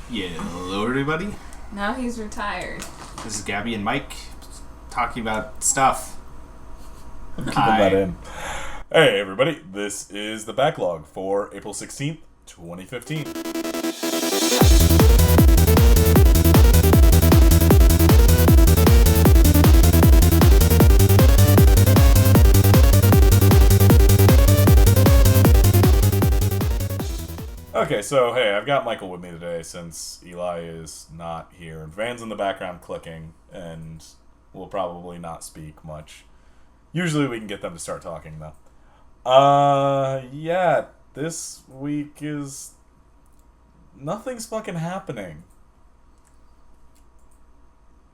Yeah, hello everybody. Now he's retired. This is Gabby and Mike talking about stuff. I'm keeping that in. Hey everybody, this is the Backlog for April 16th, 2015. Okay, so hey, I've got Michael with me today since Eli is not here, and Van's in the background clicking, and will probably not speak much. Usually we can get them to start talking, though. Yeah, this week is... nothing's fucking happening.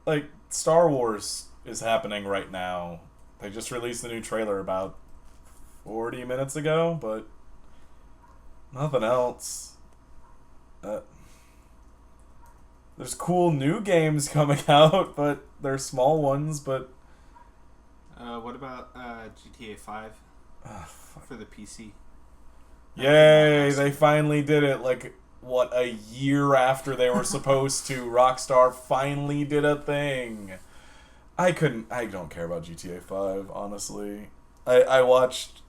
Like, Star Wars is happening right now. They just released the new trailer about 40 minutes ago, but... nothing else. There's cool new games coming out, but they're small ones, but... what about GTA 5 for the PC? Yay, they finally did it. Like, what, a year after they were supposed to. Rockstar finally did a thing. I don't care about GTA 5, honestly. I watched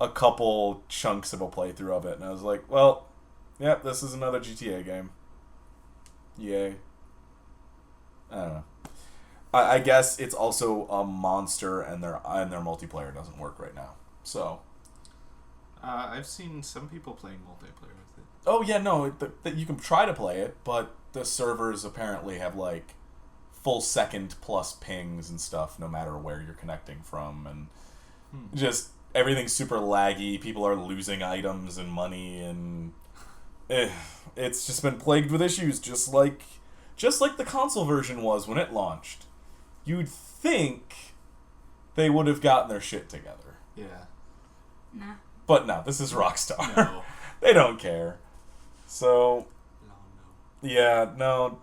a couple chunks of a playthrough of it, and I was like, well, yep, this is another GTA game. Yay. I don't know. I guess it's also a monster, and their multiplayer doesn't work right now. So, I've seen some people playing multiplayer with it. oh yeah, no, you can try to play it, but the servers apparently have like full second plus pings and stuff, no matter where you're connecting from, and just everything's super laggy. People are losing items and money, and it's just been plagued with issues, just like the console version was when it launched. You'd think they would have gotten their shit together. Yeah. Nah. But no, this is Rockstar. No. They don't care. So, No. yeah, no,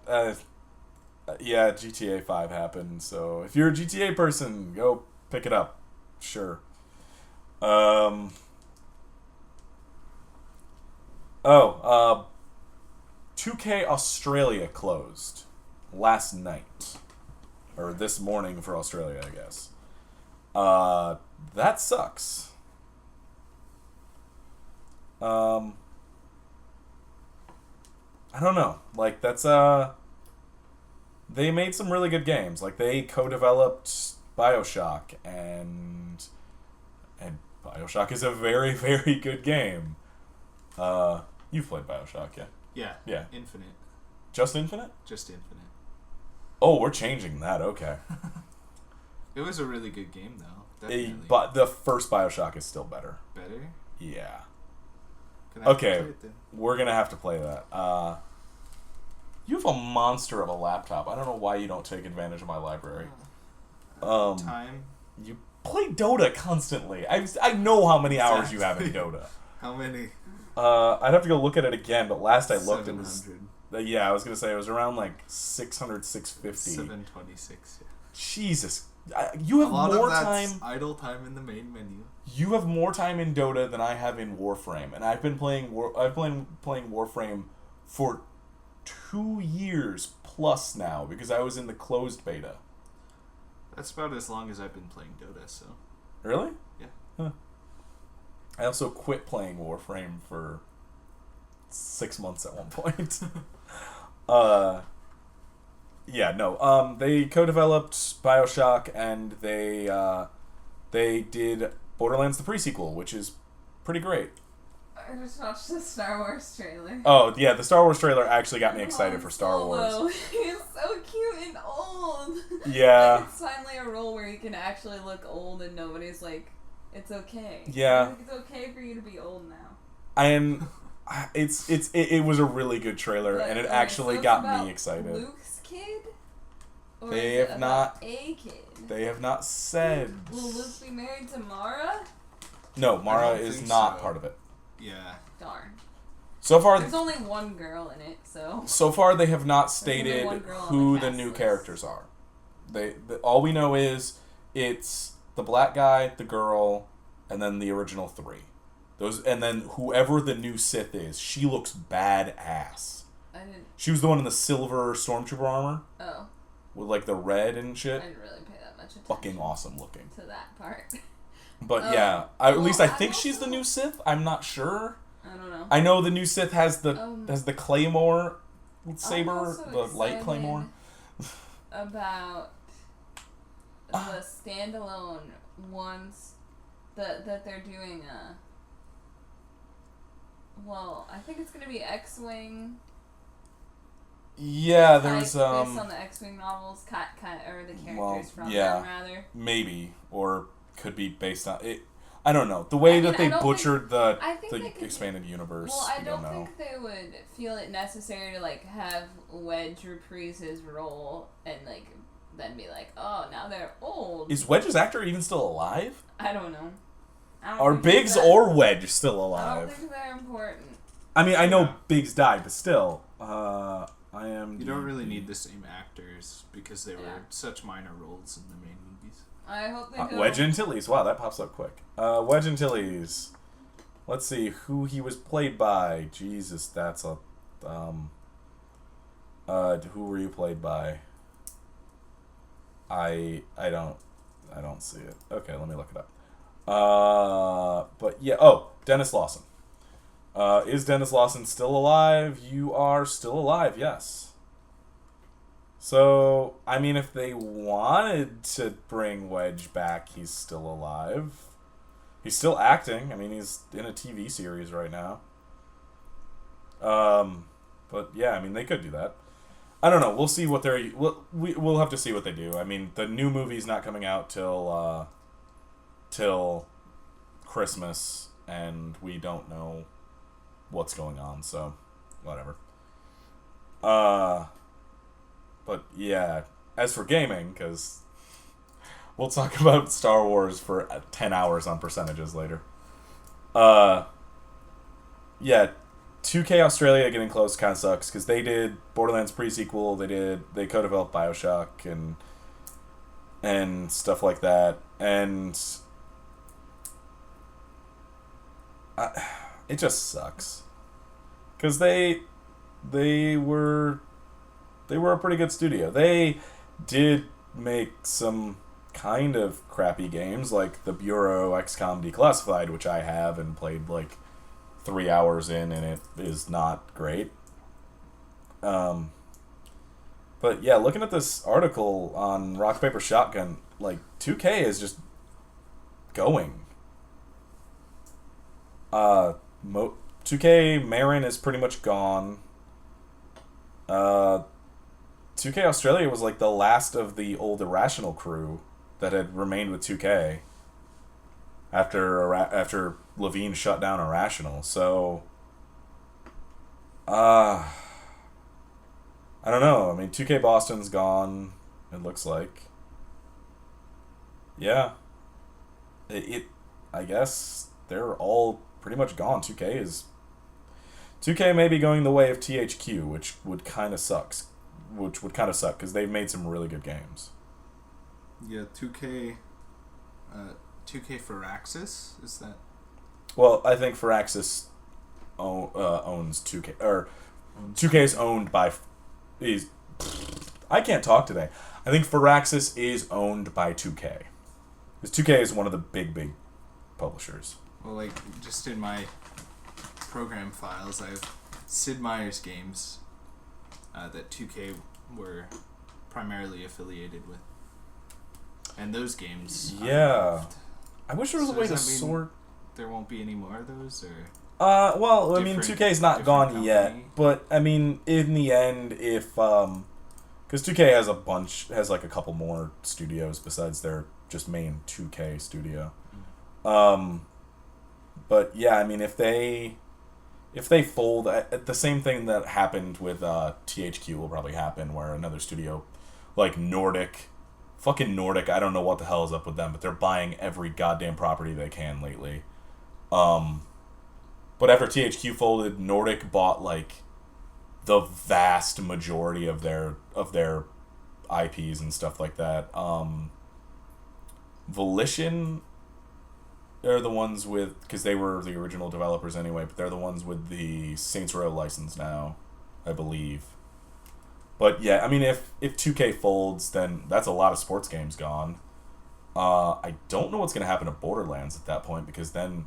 yeah, GTA 5 happened, so if you're a GTA person, go pick it up. Sure. 2K Australia closed last night. Or this morning for Australia, I guess. That sucks. I don't know. Like, that's, they made some really good games. Like, they co-developed BioShock, and BioShock is a very, very good game. You've played BioShock, yeah? Yeah. Infinite. Just Infinite? Just Infinite. Oh, we're changing that, okay. It was a really good game, though. Definitely. But the first BioShock is still better. Better? Yeah. Can I have to Okay, play it then? we're gonna have to play that. You have a monster of a laptop. I don't know why you don't take advantage of my library. Time? You play Dota constantly. I know how many hours you have in Dota. How many? I'd have to go look at it again, but last I looked, it was... 700. Yeah, I was gonna say it was around like 600, 650. 726, yeah. Jesus. You have A lot more of that's time... idle time in the main menu. You have more time in Dota than I have in Warframe, and I've been playing playing Warframe for 2 years plus now because I was in the closed beta. That's about as long as I've been playing Dota, so... Really? Yeah. Huh. I also quit playing Warframe for 6 months at one point. Yeah, no. They co-developed BioShock, and they did Borderlands the pre-sequel, which is pretty great. I just watched the Star Wars trailer. Oh, yeah, the Star Wars trailer actually got me excited for Star Solo. Wars. He's so cute and old. Yeah. Like, it's finally a role where you can actually look old and nobody's like, it's okay. Yeah. Like, it's okay for you to be old now. It was a really good trailer, and it actually got me excited. Luke's kid? Or They is it have about not- a kid? They have not said. Will Luke be married to Mara? No, Mara don't is think not so. part of it. Yeah. Darn. So far, There's only one girl in it, so... they have not only stated one girl on who the the cast new list. characters are. All we know is it's the black guy, the girl, and then the original three. And then whoever the new Sith is, she looks badass. I didn't. She was the one in the silver stormtrooper armor. Oh. With, like, the red and shit. I didn't really pay that much attention. Fucking awesome looking. To that part. But, yeah. At least I think also, she's the new Sith. I'm not sure. I don't know. I know the new Sith has the Claymore saber, the light Claymore. About the standalone ones that they're doing. Well, I think it's gonna be X-Wing. Yeah, there's based on the X-Wing novels, or the characters from them, rather. Maybe, or could be based on it. I don't know. The way that they butchered the expanded universe. Well, I don't think they would feel it necessary to like have Wedge reprise his role and like then be like, oh, now they're old. Is Wedge's actor even still alive? I don't know. Are Biggs or Wedge still alive? I don't think they're important. I mean, I know Biggs died, but still, I am. You don't really need the same actors because they were such minor roles in the main movies. I hope they do. Wedge Antilles. Wow, that pops up quick. Wedge Antilles. Let's see who he was played by. Jesus, that's a. Who were you played by? I don't see it. Okay, let me look it up. But yeah. Oh, Dennis Lawson. Is Dennis Lawson still alive? You are still alive. Yes. So, I mean, if they wanted to bring Wedge back, he's still alive. He's still acting. I mean, he's in a TV series right now. But yeah, I mean, they could do that. I don't know. We'll see what they're. We'll have to see what they do. I mean, the new movie's not coming out till Christmas, and we don't know what's going on. So, whatever. But yeah, as for gaming, because we'll talk about Star Wars for 10 hours on percentages later. Yeah, 2K Australia getting close kind of sucks because they did Borderlands pre-sequel, they co-developed BioShock and stuff like that, and it just sucks because they were a pretty good studio. They did make some kind of crappy games like the Bureau XCOM Declassified, which I have and played like 3 hours in, and it is not great. But yeah, looking at this article on Rock Paper Shotgun, like 2K is just going. 2K Marin is pretty much gone. 2K Australia was like the last of the old Irrational crew that had remained with 2K after Levine shut down Irrational. So, I don't know. I mean, 2K Boston's gone, it looks like. Yeah. I guess they're all pretty much gone. 2K may be going the way of THQ, which would kind of suck because they've made some really good games. Yeah, 2K Firaxis, is that? Well, I think Firaxis owns 2K, or 2K is owned by I can't talk today. I think Firaxis is owned by 2K. Because 2K is one of the big publishers. Well, like, just in my program files, I have Sid Meier's games that 2K were primarily affiliated with. And those games... Yeah. I wish there was a way to sort... There won't be any more of those, or... Well, I mean, 2K's not gone company? Yet, but, I mean, in the end, if, because 2K has like a couple more studios besides their just main 2K studio. But, yeah, I mean, if they fold, the same thing that happened with, THQ will probably happen, where another studio, like fucking Nordic, I don't know what the hell is up with them, but they're buying every goddamn property they can lately. But after THQ folded, Nordic bought like the vast majority of their IPs and stuff like that. Volition are the ones with, because they were the original developers anyway, but they're the ones with the Saints Row license now, I believe. But yeah, I mean, if 2K folds, then that's a lot of sports games gone. I don't know what's going to happen to Borderlands at that point, because then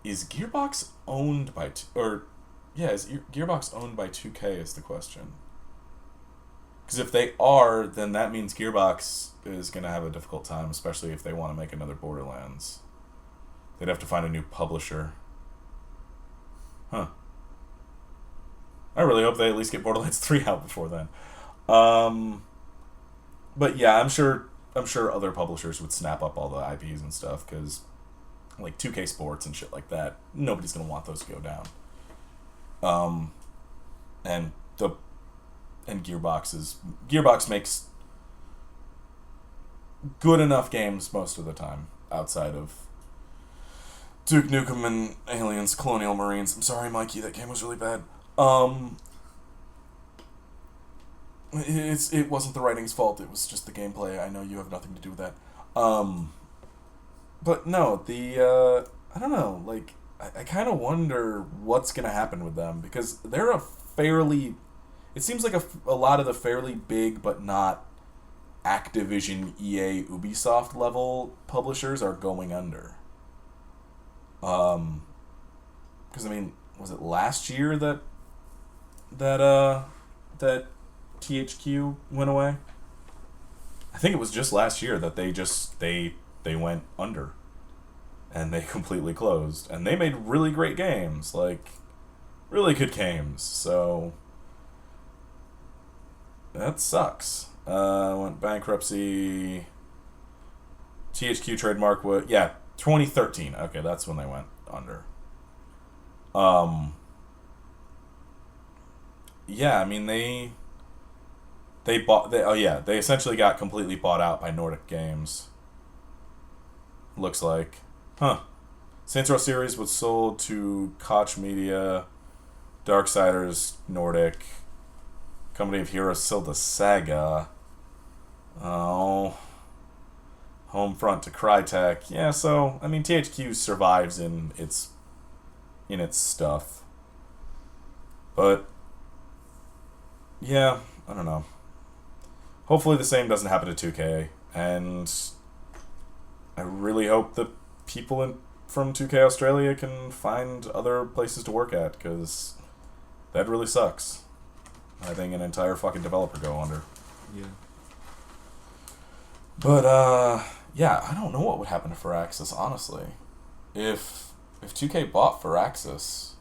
is Gearbox owned by is Gearbox owned by 2K is the question. Because if they are, then that means Gearbox is going to have a difficult time, especially if they want to make another Borderlands. They'd have to find a new publisher. Huh. I really hope they at least get Borderlands 3 out before then. But yeah, I'm sure other publishers would snap up all the IPs and stuff, because like 2K Sports and shit like that, nobody's gonna want those to go down. And Gearbox makes good enough games most of the time, outside of Duke Nukem and Aliens Colonial Marines. I'm sorry, Mikey, that game was really bad. It wasn't the writing's fault, it was just the gameplay. I know you have nothing to do with that. But no, I don't know, like, I kind of wonder what's going to happen with them, because they're it seems like a lot of the fairly big but not Activision, EA, Ubisoft level publishers are going under. Because, I mean, was it last year that THQ went away? I think it was just last year that they went under, and they completely closed, and they made really great games, like really good games. So that sucks. Went bankruptcy. THQ trademark 2013. Okay, that's when they went under. Yeah, I mean they essentially got completely bought out by Nordic Games. Looks like. Saints Row series was sold to Koch Media, Darksiders, Nordic, Company of Heroes sold to Saga. Oh. Homefront to Crytek. Yeah, so, I mean, THQ survives in its stuff. But, yeah, I don't know. Hopefully the same doesn't happen to 2K, and I really hope that people from 2K Australia can find other places to work at, because that really sucks. I think an entire fucking developer go under. Yeah. But, yeah, I don't know what would happen to Firaxis, honestly. If 2K bought Firaxis,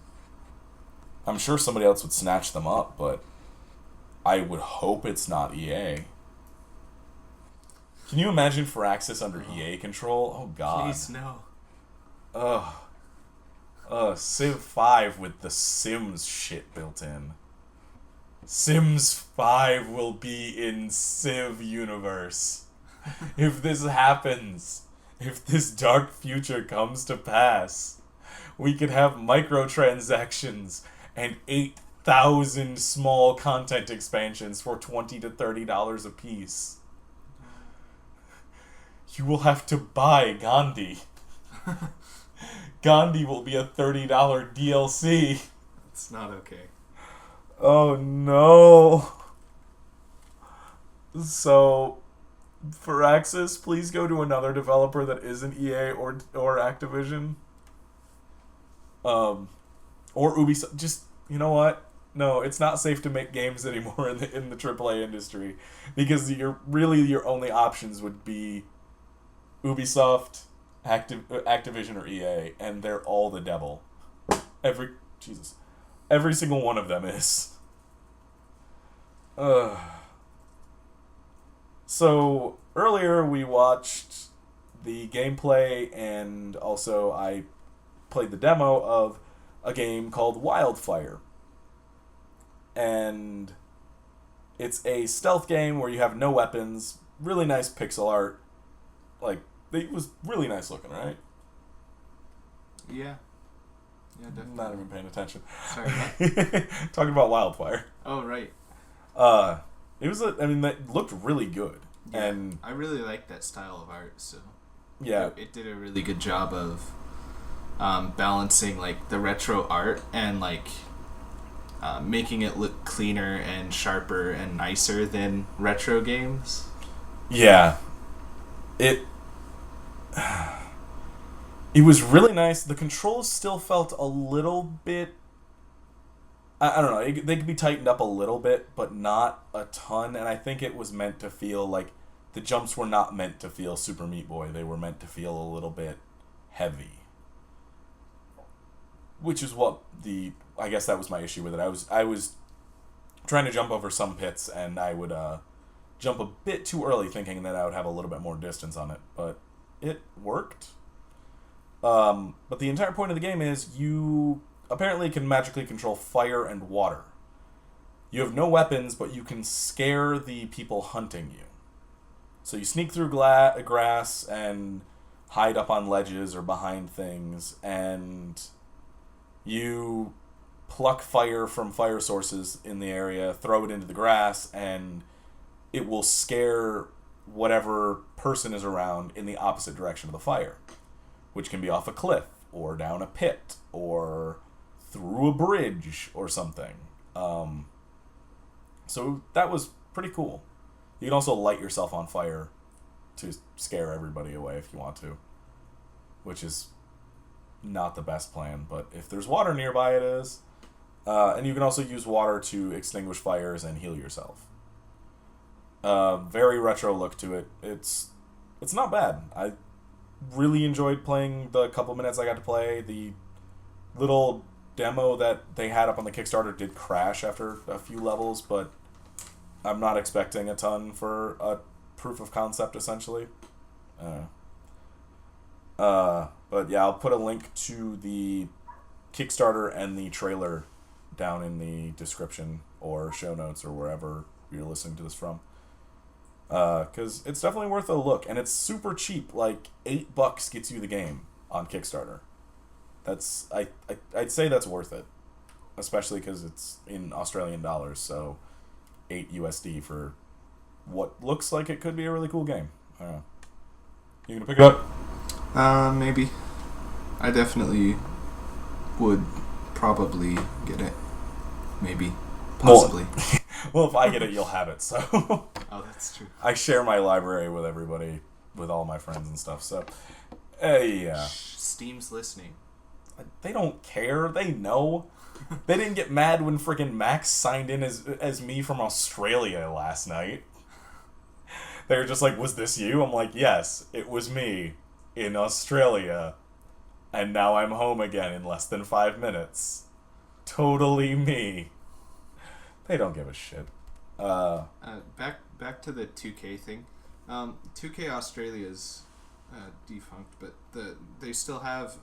I'm sure somebody else would snatch them up, but I would hope it's not EA. Can you imagine Firaxis under EA control? Oh, God. Please, no. Civ 5 with the Sims shit built in. Sims 5 will be in Civ universe. If this happens, if this dark future comes to pass, we could have microtransactions and 8,000 small content expansions for $20 to $30 a piece. You will have to buy Gandhi. Gandhi will be a $30 DLC. It's not okay. Oh no. So, Firaxis, please go to another developer that isn't EA or Activision. Or Ubisoft. Just, you know what? No, it's not safe to make games anymore in the AAA industry, because your only options would be Ubisoft, Activision, or EA, and they're all the devil. Every single one of them is. So, earlier we watched the gameplay, and also I played the demo of a game called Wildfire. And it's a stealth game where you have no weapons, really nice pixel art. Like, it was really nice looking, right? Yeah. Yeah, definitely. Not even paying attention. Sorry, what? Talking about Wildfire. Oh, right. That looked really good. Yeah, and I really like that style of art, so yeah, it did a really good job of balancing like the retro art and like making it look cleaner and sharper and nicer than retro games. Yeah. It was really nice. The controls still felt a little bit... I don't know. They could be tightened up a little bit, but not a ton. And I think it was meant to feel like... The jumps were not meant to feel Super Meat Boy. They were meant to feel a little bit heavy. Which is what I guess that was my issue with it. I was trying to jump over some pits, and I would jump a bit too early, thinking that I would have a little bit more distance on it. But it worked. But the entire point of the game is you apparently can magically control fire and water. You have no weapons, but you can scare the people hunting you. So you sneak through grass and hide up on ledges or behind things, and you pluck fire from fire sources in the area, throw it into the grass, and it will scare whatever person is around in the opposite direction of the fire, which can be off a cliff or down a pit or through a bridge or something. So that was pretty cool. You can also light yourself on fire to scare everybody away if you want to, which is not the best plan, but if there's water nearby, it is. And you can also use water to extinguish fires and heal yourself. Very retro look to it. It's not bad. I really enjoyed playing the couple minutes I got to play. The little demo that they had up on the Kickstarter did crash after a few levels, but I'm not expecting a ton for a proof of concept, essentially. But yeah, I'll put a link to the Kickstarter and the trailer down in the description or show notes or wherever you're listening to this from. Because it's definitely worth a look, and it's super cheap. Like $8 gets you the game on Kickstarter. That's I'd say that's worth it, especially because it's in Australian dollars. So $8 USD for what looks like it could be a really cool game. I don't know. You gonna pick it up? Maybe. I definitely would probably get it. Maybe. Possibly. Well, if I get it, you'll have it, so... Oh, that's true. I share my library with everybody, with all my friends and stuff, so... yeah. Steam's listening. They don't care. They know. They didn't get mad when friggin' Max signed in as me from Australia last night. They were just like, was this you? I'm like, yes, it was me in Australia. And now I'm home again in less than 5 minutes. Totally me. They don't give a shit. Back to the 2K thing. 2K Australia's defunct, but they still have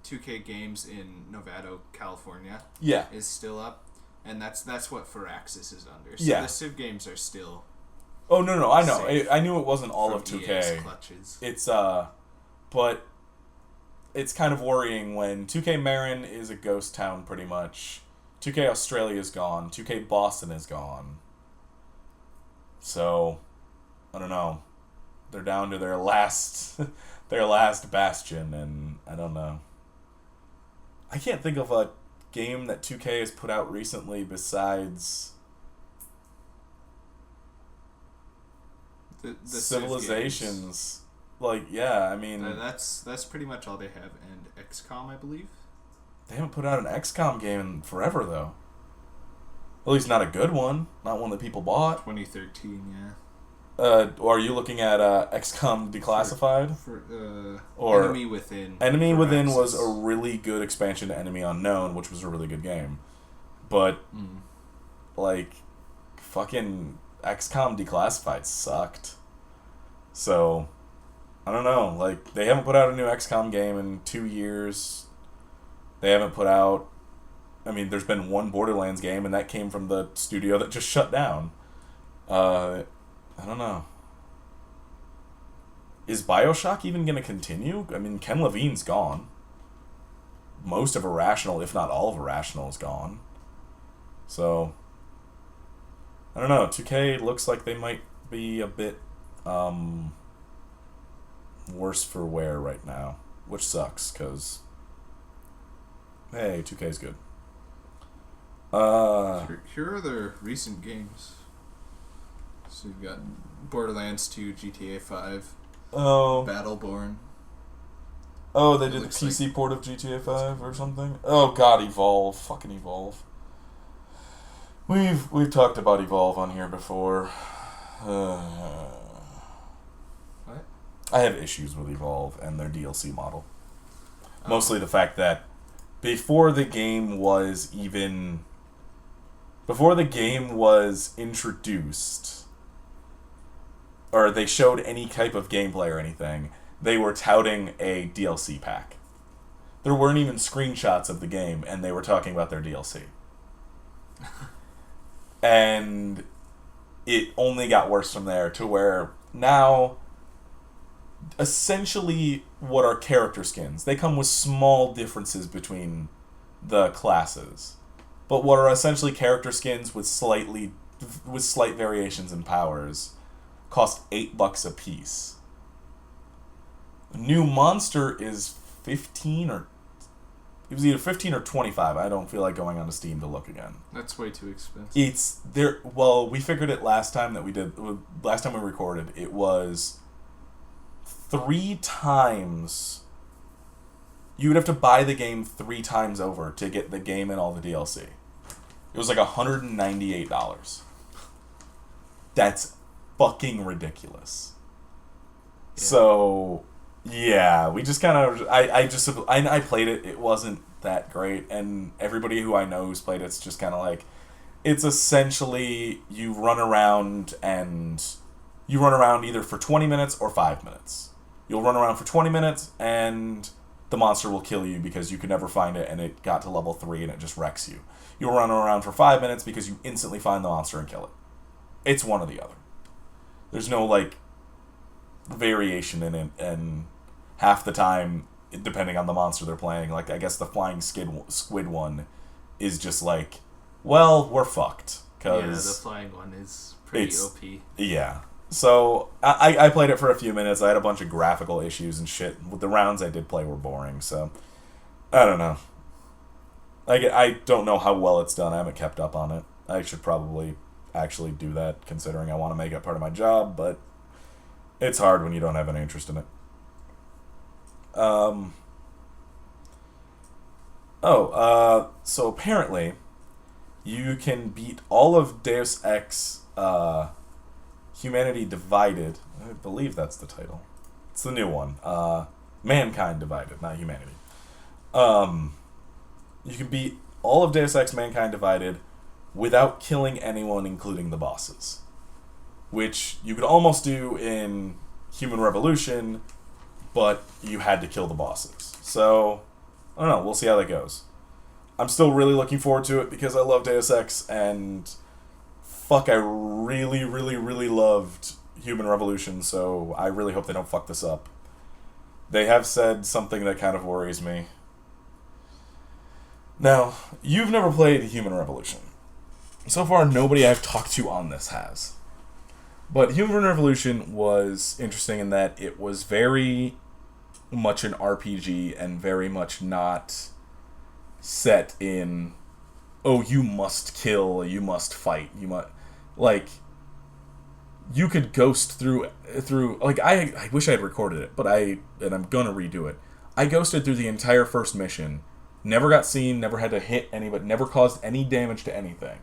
2K games in Novato, California. Yeah. Is still up, and that's what Firaxis is under. So yeah. The Civ games are still... Oh, no, I know. I knew it wasn't all of 2K. Clutches. It's, but it's kind of worrying when 2K Marin is a ghost town, pretty much. 2K Australia is gone. 2K Boston is gone. So, I don't know. They're down to their last bastion, and I don't know. I can't think of a game that 2K has put out recently besides the Civilizations. Like, yeah, I mean... that's pretty much all they have. And XCOM, I believe? They haven't put out an XCOM game in forever, though. At least not a good one. Not one that people bought. 2013, yeah. Or are you looking at XCOM Declassified? Or Enemy Within. Enemy Within was a really good expansion to Enemy Unknown, which was a really good game. But, like, fucking XCOM Declassified sucked. So, I don't know. Like, they haven't put out a new XCOM game in 2 years. They haven't put out... I mean, there's been one Borderlands game, and that came from the studio that just shut down. I don't know. Is BioShock even going to continue? I mean, Ken Levine's gone. Most of Irrational, if not all of Irrational, is gone. So, I don't know. 2K looks like they might be a bit worse for wear right now, which sucks, because, hey, 2K's good. Here are their recent games. So you've got Borderlands 2, GTA 5, Battleborn. Oh, they did the PC port of GTA 5 or something? Oh god, Evolve. Fucking Evolve. We've talked about Evolve on here before. What? I have issues with Evolve and their DLC model. Mostly the fact that before the game was introduced, or they showed any type of gameplay or anything, they were touting a DLC pack. There weren't even screenshots of the game, and they were talking about their DLC. And it only got worse from there to where now, essentially, what are character skins? They come with small differences between the classes, but what are essentially character skins with slight variations in powers cost $8 a piece. A new monster is 15 or it was either 15 or 25. I don't feel like going onto Steam to look again. That's way too expensive. It's there. Well, we figured it last time we recorded. It was 3 times. You would have to buy the game 3 times over to get the game and all the DLC. It was like $198. That's fucking ridiculous. Yeah. So, yeah, we just kind of... I played it. It wasn't that great. And everybody who I know who's played it's just kind of like... It's essentially you run around either for 20 minutes or 5 minutes. You'll run around for 20 minutes and the monster will kill you because you could never find it and it got to level 3 and it just wrecks you. You'll run around for 5 minutes because you instantly find the monster and kill it. It's one or the other. There's no, like, variation in it, and half the time, depending on the monster they're playing, like, I guess the flying squid one is just like, well, we're fucked. Yeah, the flying one is pretty OP. Yeah. So, I played it for a few minutes. I had a bunch of graphical issues and shit. The rounds I did play were boring, so I don't know. I don't know how well it's done. I haven't kept up on it. I should probably actually do that, considering I want to make it part of my job, but it's hard when you don't have any interest in it. So apparently you can beat all of Deus Ex Humanity Divided. I believe that's the title. It's the new one. Mankind Divided, not Humanity. You can beat all of Deus Ex Mankind Divided without killing anyone, including the bosses. Which you could almost do in Human Revolution, but you had to kill the bosses. So, I don't know, we'll see how that goes. I'm still really looking forward to it because I love Deus Ex, and fuck, I really, really, really loved Human Revolution, so I really hope they don't fuck this up. They have said something that kind of worries me. Now, you've never played Human Revolution. So far, nobody I've talked to on this has. But Human Revolution was interesting in that it was very much an RPG and very much not set in, oh, you must kill, you must fight, you must... Like, you could ghost through like, I wish I had recorded it, but and I'm gonna redo it. I ghosted through the entire first mission, never got seen, never had to hit anybody, never caused any damage to anything.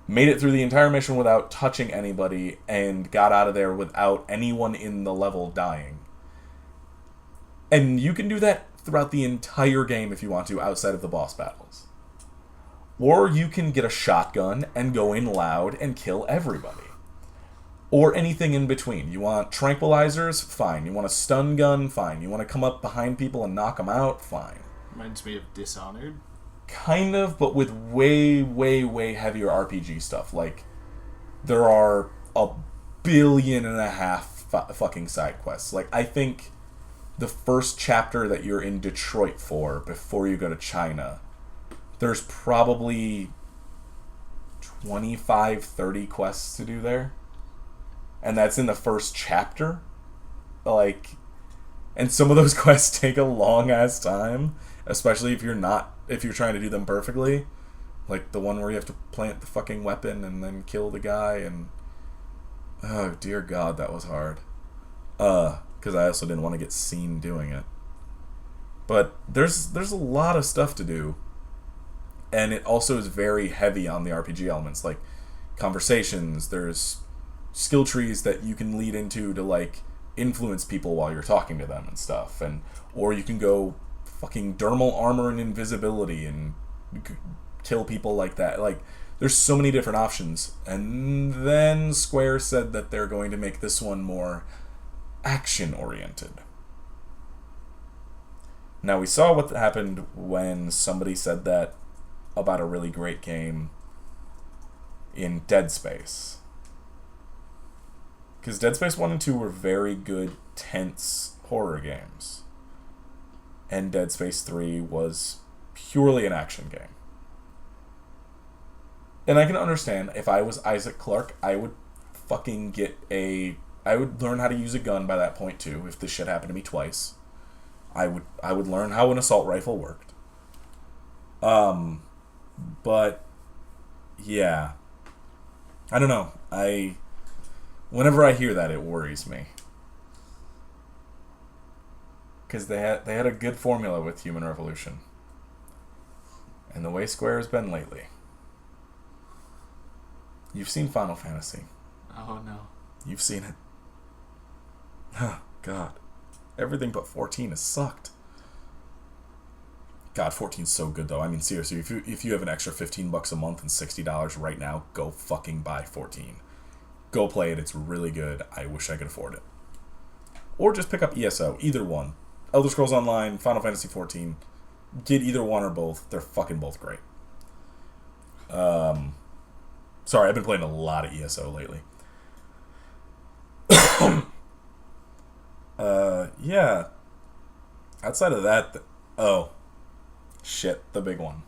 Made it through the entire mission without touching anybody, and got out of there without anyone in the level dying. And you can do that throughout the entire game if you want to, outside of the boss battles. Or you can get a shotgun and go in loud and kill everybody. Or anything in between. You want tranquilizers? Fine. You want a stun gun? Fine. You want to come up behind people and knock them out? Fine. Reminds me of Dishonored. Kind of, but with way, way, way heavier RPG stuff. Like, there are 1.5 billion fucking side quests. Like, I think the first chapter that you're in Detroit for, before you go to China, there's probably 25, 30 quests to do there. And that's in the first chapter. Like, and some of those quests take a long-ass time, especially if you're trying to do them perfectly. Like the one where you have to plant the fucking weapon and then kill the guy, and oh dear God, that was hard. Because I also didn't want to get seen doing it. But there's a lot of stuff to do, and it also is very heavy on the RPG elements, like conversations. There's skill trees that you can lead into to like influence people while you're talking to them and stuff, or you can go fucking dermal armor and invisibility and kill people like that. Like, there's so many different options. And then Square said that they're going to make this one more action oriented. Now, we saw what happened when somebody said that about a really great game in Dead Space. Because Dead Space 1 and 2 were very good, tense horror games. And Dead Space 3 was purely an action game. And I can understand, if I was Isaac Clarke, I would fucking I would learn how to use a gun by that point too, if this shit happened to me twice. I would learn how an assault rifle worked. But yeah. I don't know. Whenever I hear that, it worries me. Because they had a good formula with Human Revolution. And the way Square has been lately. You've seen Final Fantasy. Oh, no. You've seen it. Oh, God. Everything but 14 has sucked. God, 14's so good, though. I mean, seriously, if you have an extra $15 a month and $60 right now, go fucking buy 14. Go play it. It's really good. I wish I could afford it. Or just pick up ESO. Either one. Elder Scrolls Online, Final Fantasy 14. Get either one or both. They're fucking both great. Sorry, I've been playing a lot of ESO lately. Yeah. Outside of that, shit, the big one.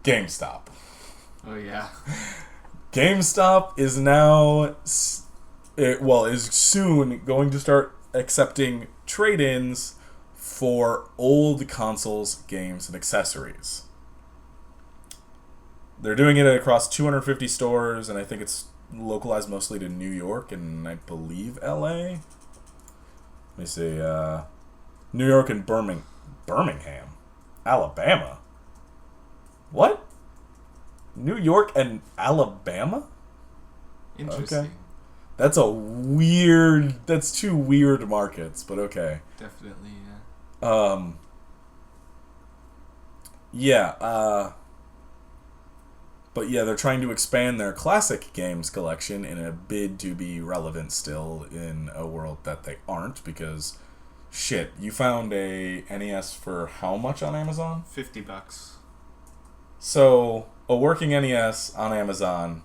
GameStop. Oh, yeah. GameStop is now, is soon going to start accepting trade-ins for old consoles, games, and accessories. They're doing it across 250 stores, and I think it's localized mostly to New York and I believe LA. Let me see. New York and Birmingham. Alabama. What? New York and Alabama? Interesting. Okay. That's two weird markets, but okay. Definitely, yeah. But yeah, they're trying to expand their classic games collection in a bid to be relevant still in a world that they aren't, because shit, you found a NES for how much on Amazon? $50. So, a working NES on Amazon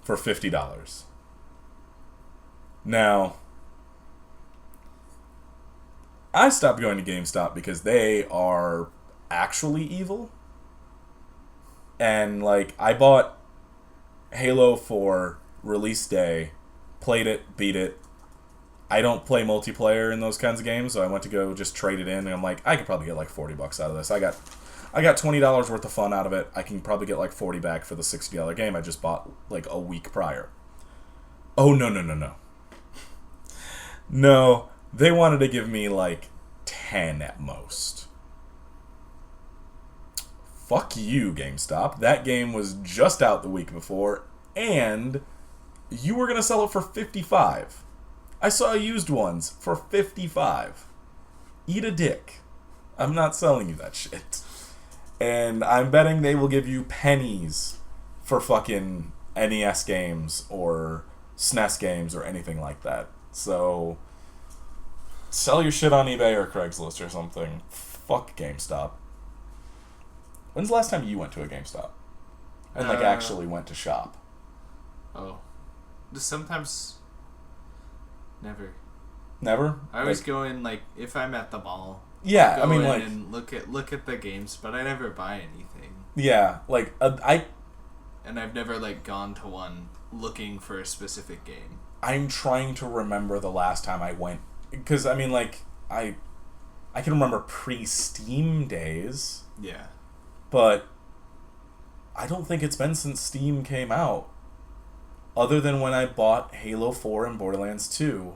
for $50. Now, I stopped going to GameStop because they are actually evil. And, like, I bought Halo 4 release day, played it, beat it. I don't play multiplayer in those kinds of games, so I went to go just trade it in, and I'm like, I could probably get like $40 out of this. I got $20 worth of fun out of it. I can probably get like 40 back for the $60 game I just bought like a week prior. Oh, no. No, they wanted to give me like 10 at most. Fuck you, GameStop. That game was just out the week before, and you were going to sell it for $55. I saw used ones for $55. Eat a dick. I'm not selling you that shit. And I'm betting they will give you pennies for fucking NES games or SNES games or anything like that. So, sell your shit on eBay or Craigslist or something. Fuck GameStop. When's the last time you went to a GameStop? And, like, actually went to shop? Oh. Just sometimes... Never. Never? I always go in, like, if I'm at the mall. Yeah, go I mean, in like... and look at the games, but I never buy anything. Yeah, like, And I've never, like, gone to one looking for a specific game. I'm trying to remember the last time I went... Because, I mean, like, I can remember pre-Steam days. Yeah. But I don't think it's been since Steam came out. Other than when I bought Halo 4 and Borderlands 2.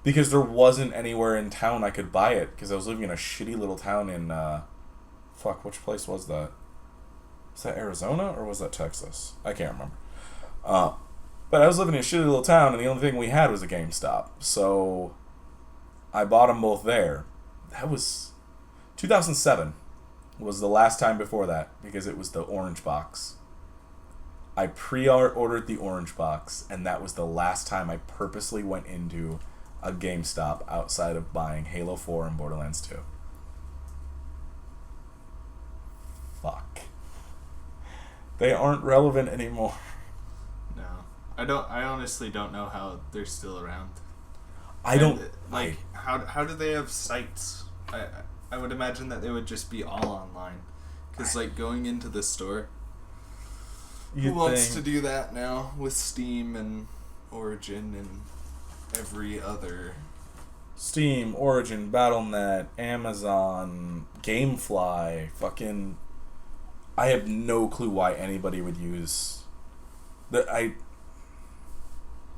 Because there wasn't anywhere in town I could buy it. Because I was living in a shitty little town in... which place was that? Was that Arizona or was that Texas? I can't remember. But I was living in a shitty little town and the only thing we had was a GameStop. So I bought them both there. That was... 2007 was the last time before that because it was the orange box. I pre-ordered the orange box and that was the last time I purposely went into a GameStop outside of buying Halo 4 and Borderlands 2. Fuck. They aren't relevant anymore. No. I honestly don't know how they're still around. How do they have sites? I would imagine that they would just be all online. Because, going into the store... Who wants to do that now with Steam and Origin and every other... Steam, Origin, Battle.net, Amazon, Gamefly, fucking... I have no clue why anybody would use... I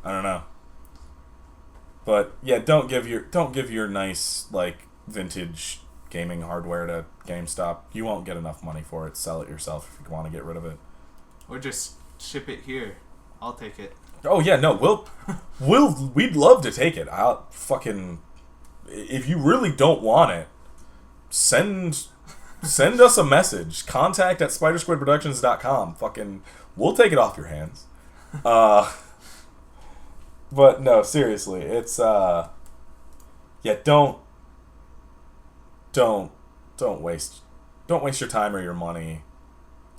don't know. But, yeah, don't give your nice, vintage gaming hardware to GameStop. You won't get enough money for it. Sell it yourself if you want to get rid of it. Or just ship it here. I'll take it. Oh yeah, no, we'd love to take it. I'll fucking, if you really don't want it, send us a message. contact@spidersquidproductions.com. Fucking, we'll take it off your hands. But no, seriously, it's yeah, don't waste your time or your money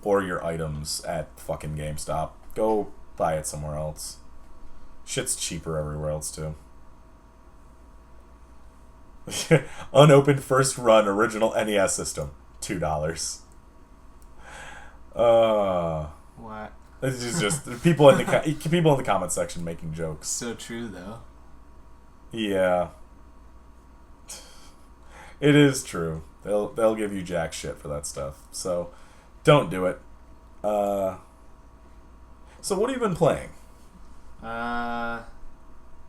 or your items at fucking GameStop. Go buy it somewhere else. Shit's cheaper everywhere else too. Unopened first run original NES system, $2. What? It's just people in the comment section making jokes. So true though. Yeah. It is true. They'll give you jack shit for that stuff. So don't do it. So what have you been playing?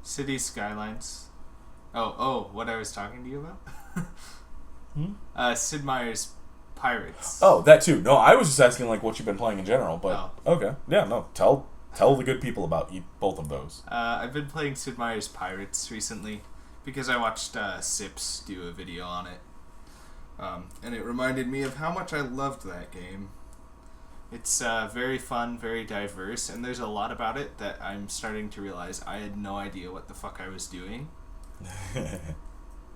City Skylines. Oh, what I was talking to you about? Sid Meier's Pirates. Oh, that too. No, I was just asking what you've been playing in general, but okay. Yeah, no. Tell the good people about both of those. I've been playing Sid Meier's Pirates recently because I watched Sips do a video on it. And it reminded me of how much I loved that game. It's very fun, very diverse, and there's a lot about it that I'm starting to realize I had no idea what the fuck I was doing.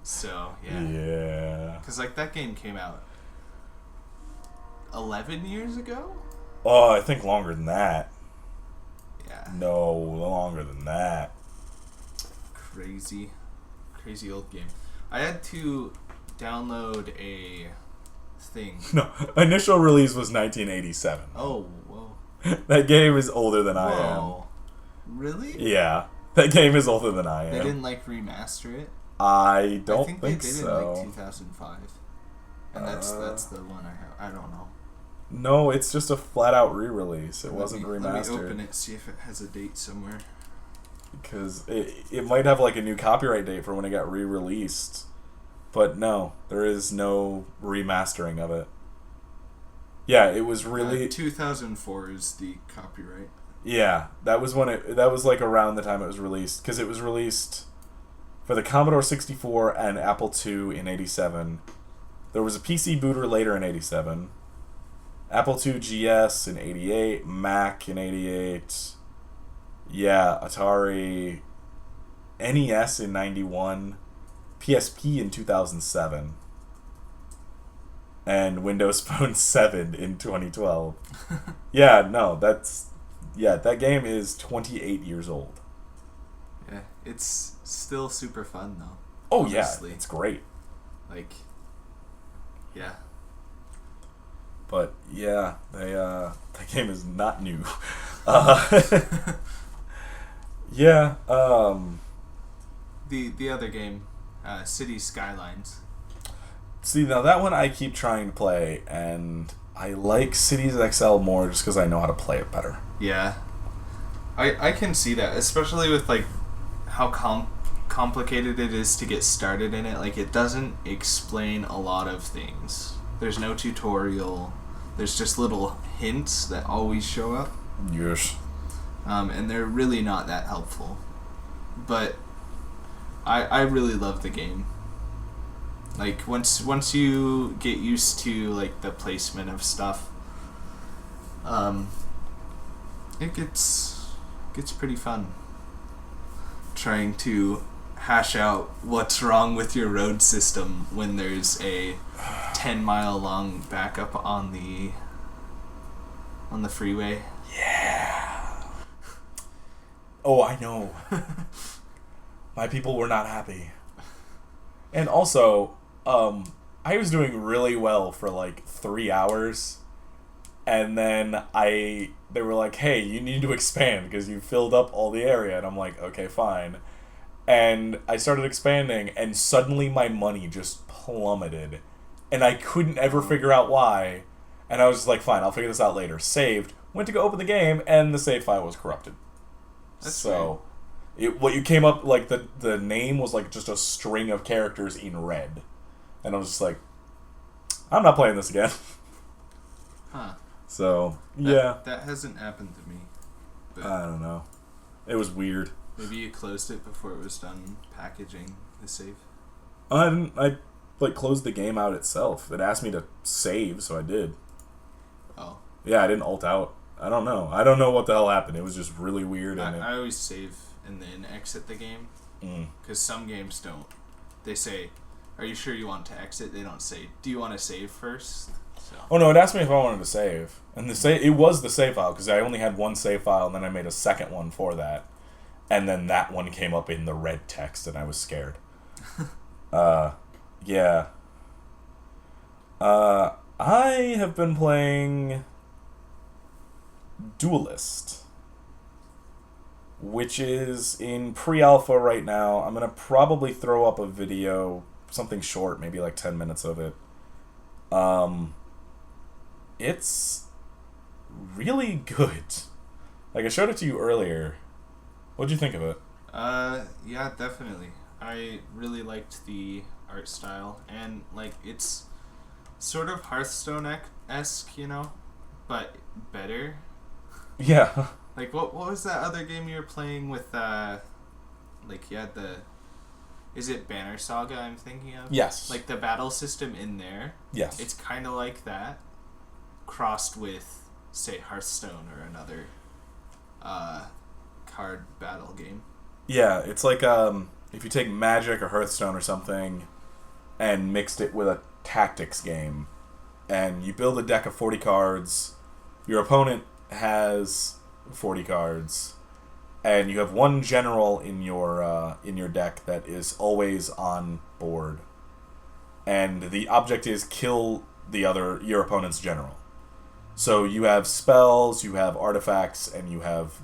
So, yeah. Yeah. Because, that game came out 11 years ago? Oh, I think longer than that. Yeah. No, longer than that. Crazy old game. I had to download a thing. No, initial release was 1987. Oh, whoa. That game is older than I am. Really? Yeah, that game is older than I am. They didn't remaster it? I don't think think they did so. in 2005. And that's the one I have. I don't know. No, it's just a flat out re-release. It wasn't remastered. Let me open it, see if it has a date somewhere. Because it might have a new copyright date for when it got re-released. But no, there is no remastering of it. Yeah, it was really 2004 is the copyright. Yeah, that was when that was around the time it was released, because it was released for the Commodore 64 and Apple II in 87. There was a PC booter later in 87. Apple II GS in 88, Mac in 88. Yeah, Atari, NES in 91. PSP in 2007, and Windows Phone 7 in 2012. Yeah, no, that game is 28 years old. Yeah, it's still super fun though. Oh honestly. Yeah, it's great. Yeah. But yeah, that game is not new. Yeah. The other game. City Skylines. See, now that one I keep trying to play, and I like Cities XL more just because I know how to play it better. Yeah. I can see that, especially with like how complicated it is to get started in it. Like, it doesn't explain a lot of things. There's no tutorial. There's just little hints that always show up. Yes. And they're really not that helpful. But I really love the game. Like, once you get used to like the placement of stuff, it gets pretty fun. Trying to hash out what's wrong with your road system when there's a 10-mile long backup on the freeway. Yeah. Oh, I know. My people were not happy. And also, I was doing really well for like 3 hours, and then they were like, hey, you need to expand because you filled up all the area, and I'm like, okay, fine. And I started expanding, and suddenly my money just plummeted, and I couldn't ever figure out why, and I was just like, fine, I'll figure this out later. Saved, went to go open the game, and the save file was corrupted. That's so what you came up, like, the name was like just a string of characters in red, and I was just like, I'm not playing this again. Huh. So yeah, that hasn't happened to me. But I don't know, it was weird. maybe you closed it before it was done packaging the save. I like closed the game out itself. It asked me to save, so I did. Oh. Yeah, I didn't alt out. I don't know what the hell happened. It was just really weird. And I always save and then exit the game. Because some games don't. They say, are you sure you want to exit? They don't say, do you want to save first? So. Oh no, it asked me if I wanted to save. And it was the save file, because I only had one save file, and then I made a second one for that. And then that one came up in the red text, and I was scared. Yeah. I have been playing Duelyst, which is in pre-alpha right now. I'm going to probably throw up a video, something short, maybe like 10 minutes of it. It's really good. Like, I showed it to you earlier. What'd you think of it? Yeah, definitely. I really liked the art style, and like, it's sort of Hearthstone-esque, you know, but better. Yeah. Like, what was that other game you were playing with, like, you had is it Banner Saga I'm thinking of? Yes. Like, the battle system in there. Yes. It's kind of like that, crossed with, say, Hearthstone or another, card battle game. Yeah, it's like, if you take Magic or Hearthstone or something and mixed it with a tactics game, and you build a deck of 40 cards, your opponent has 40 cards, and you have one general in your deck that is always on board, and the object is kill your opponent's general. So you have spells, you have artifacts, and you have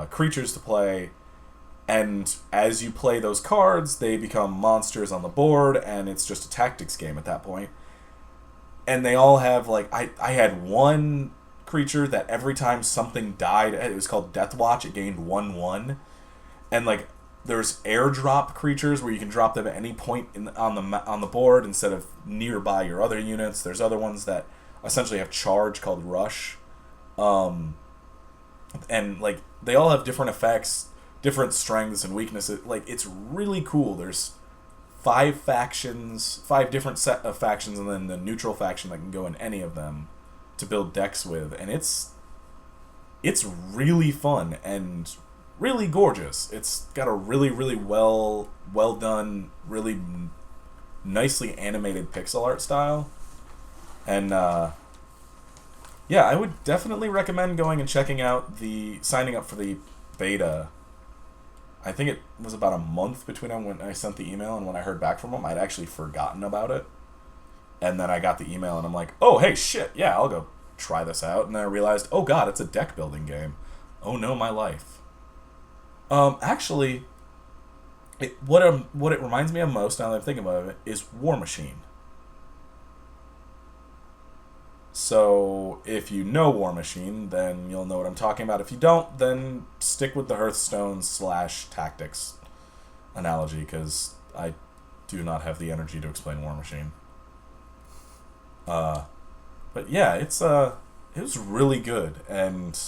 creatures to play, and as you play those cards, they become monsters on the board, and it's just a tactics game at that point. And they all have, like, I had one creature that every time something died, it was called Death Watch, it gained 1/1. And, like, there's airdrop creatures where you can drop them at any point on the board instead of nearby your other units. There's other ones that essentially have charge called Rush. And, like, they all have different effects, different strengths and weaknesses. Like, it's really cool. There's 5 different set of factions, and then the neutral faction that can go in any of them to build decks with, and it's really fun and really gorgeous. It's got a really, really well done, really nicely animated pixel art style, and yeah, I would definitely recommend going and signing up for the beta. I think it was about a month between when I sent the email and when I heard back from them. I'd actually forgotten about it. And then I got the email and I'm like, oh, hey, shit, yeah, I'll go try this out. And then I realized, oh god, it's a deck building game. Oh no, my life. Actually, what it reminds me of most, now that I'm thinking about it, is War Machine. So if you know War Machine, then you'll know what I'm talking about. If you don't, then stick with the Hearthstone/tactics analogy, because I do not have the energy to explain War Machine. But yeah, it was really good, and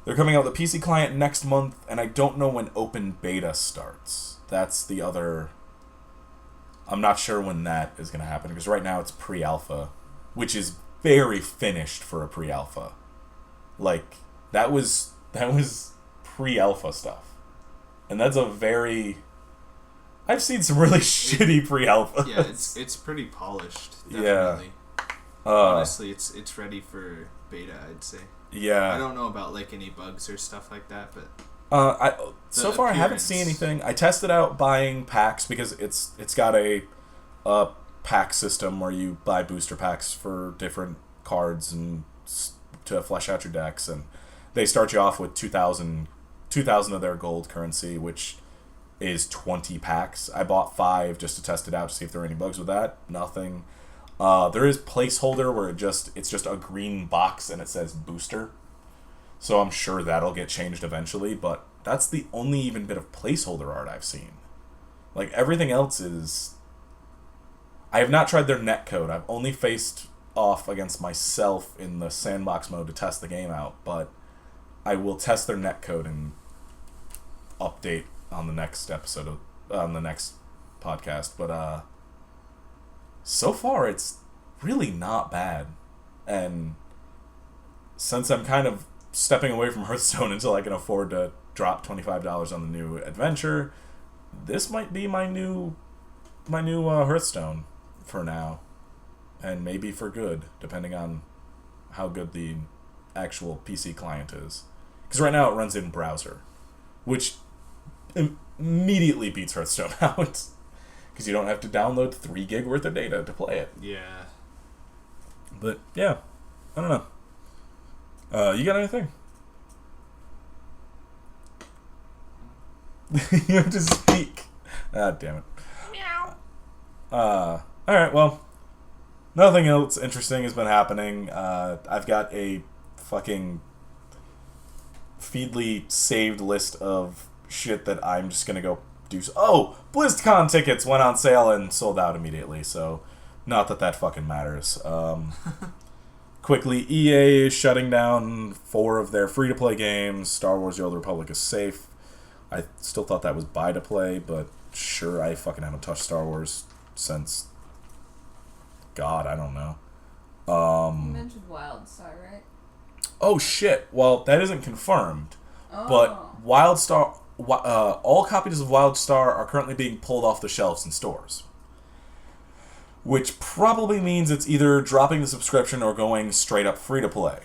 they're coming out with a PC client next month, and I don't know when open beta starts. That's the other... I'm not sure when that is going to happen, because right now it's pre-alpha, which is very finished for a pre-alpha. Like, that was pre-alpha stuff. And that's a very... I've seen some really shitty pre-alphas. Yeah, it's pretty polished, definitely. Yeah. Honestly, it's ready for beta, I'd say. Yeah. I don't know about like any bugs or stuff like that, but so far I haven't seen anything. I tested out buying packs because it's got a pack system where you buy booster packs for different cards and to flesh out your decks, and they start you off with 2,000 of their gold currency, which is 20 packs. I bought 5 just to test it out to see if there are any bugs with that. Nothing. There is placeholder where it's just a green box and it says booster. So I'm sure that'll get changed eventually, but that's the only even bit of placeholder art I've seen. Like, everything else is... I have not tried their netcode. I've only faced off against myself in the sandbox mode to test the game out, but I will test their netcode and update on the next episode on the next podcast. But so far it's really not bad, and since I'm kind of stepping away from Hearthstone until I can afford to drop $25 on the new adventure, this might be my new Hearthstone for now, and maybe for good, depending on how good the actual PC client is. Because right now it runs in browser, which immediately beats Hearthstone out, because you don't have to download 3 gig worth of data to play it. Yeah. But yeah, I don't know. You got anything? You have to speak. Ah, damn it. Meow. Alright, well, nothing else interesting has been happening. I've got a fucking Feedly saved list of shit that I'm just gonna go do. Oh! BlizzCon tickets went on sale and sold out immediately, so not that fucking matters. Quickly, EA is shutting down 4 of their free-to-play games. Star Wars The Old Republic is safe. I still thought that was buy-to-play, but sure, I fucking haven't touched Star Wars since... God, I don't know. You mentioned Wildstar, right? Oh, shit. Well, that isn't confirmed. Oh. But Wildstar... all copies of Wildstar are currently being pulled off the shelves in stores. Which probably means it's either dropping the subscription or going straight up free to play.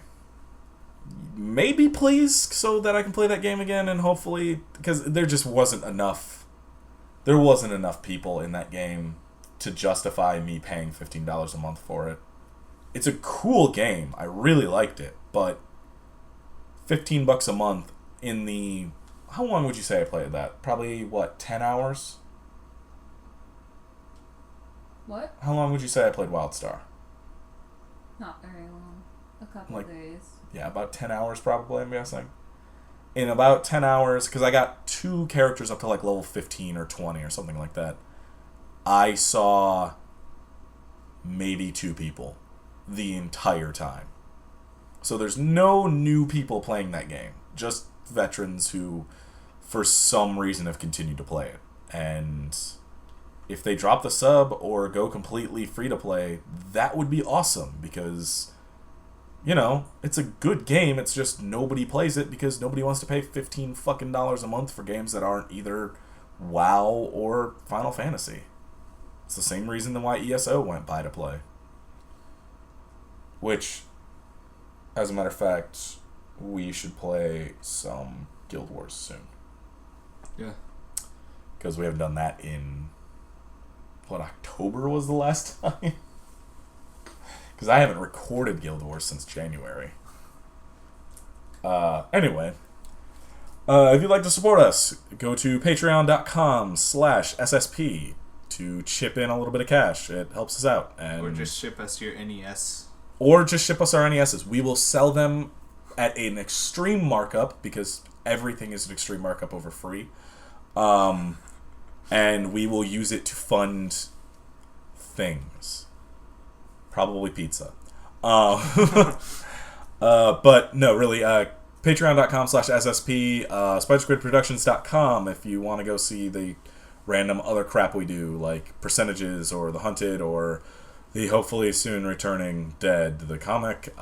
Maybe, please, so that I can play that game again, and hopefully, because there just wasn't enough. There wasn't enough people in that game to justify me paying $15 a month for it. It's a cool game. I really liked it, but $15 a month in the... How long would you say I played that? Probably, 10 hours? What? How long would you say I played Wildstar? Not very long. A couple days. Yeah, about 10 hours probably, I'm guessing. In about 10 hours, because I got 2 characters up to level 15 or 20 or something like that, I saw maybe 2 people the entire time. So there's no new people playing that game. Just veterans who, for some reason, have continued to play it. And if they drop the sub or go completely free to play, that would be awesome, because, you know, it's a good game. It's just nobody plays it because nobody wants to pay $15 fucking a month for games that aren't either WoW or Final Fantasy. It's the same reason why ESO went buy to play. Which, as a matter of fact, we should play some Guild Wars soon. Yeah. Because we haven't done that in... October was the last time? Because I haven't recorded Guild Wars since January. Anyway. If you'd like to support us, go to patreon.com/SSP to chip in a little bit of cash. It helps us out. And or just ship us your NES. or just ship us our NESs. We will sell them at an extreme markup because everything is an extreme markup over free. And we will use it to fund things. Probably pizza. But no, really, patreon.com/SSP, spidersquidproductions.com if you want to go see the random other crap we do, like Percentages or The Hunted or the hopefully soon returning Dead, the comic.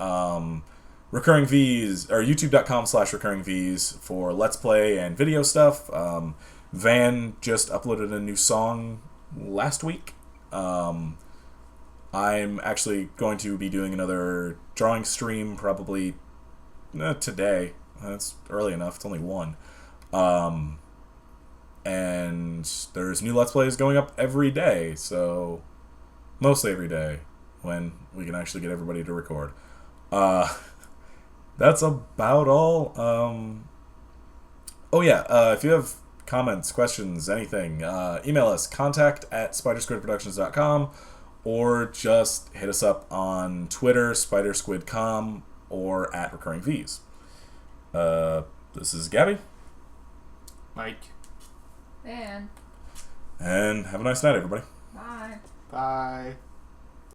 Recurring V's, or youtube.com/recurring V's for Let's Play and video stuff. Van just uploaded a new song last week. I'm actually going to be doing another drawing stream probably today. It's early enough. It's only 1. And there's new Let's Plays going up every day, so mostly every day when we can actually get everybody to record. That's about all. If you have comments, questions, anything, email us, contact@spidersquidproductions.com, or just hit us up on Twitter, spidersquidcom, or @recurringvs. This is Gabby. Mike. Dan. And have a nice night, everybody. Bye. Bye.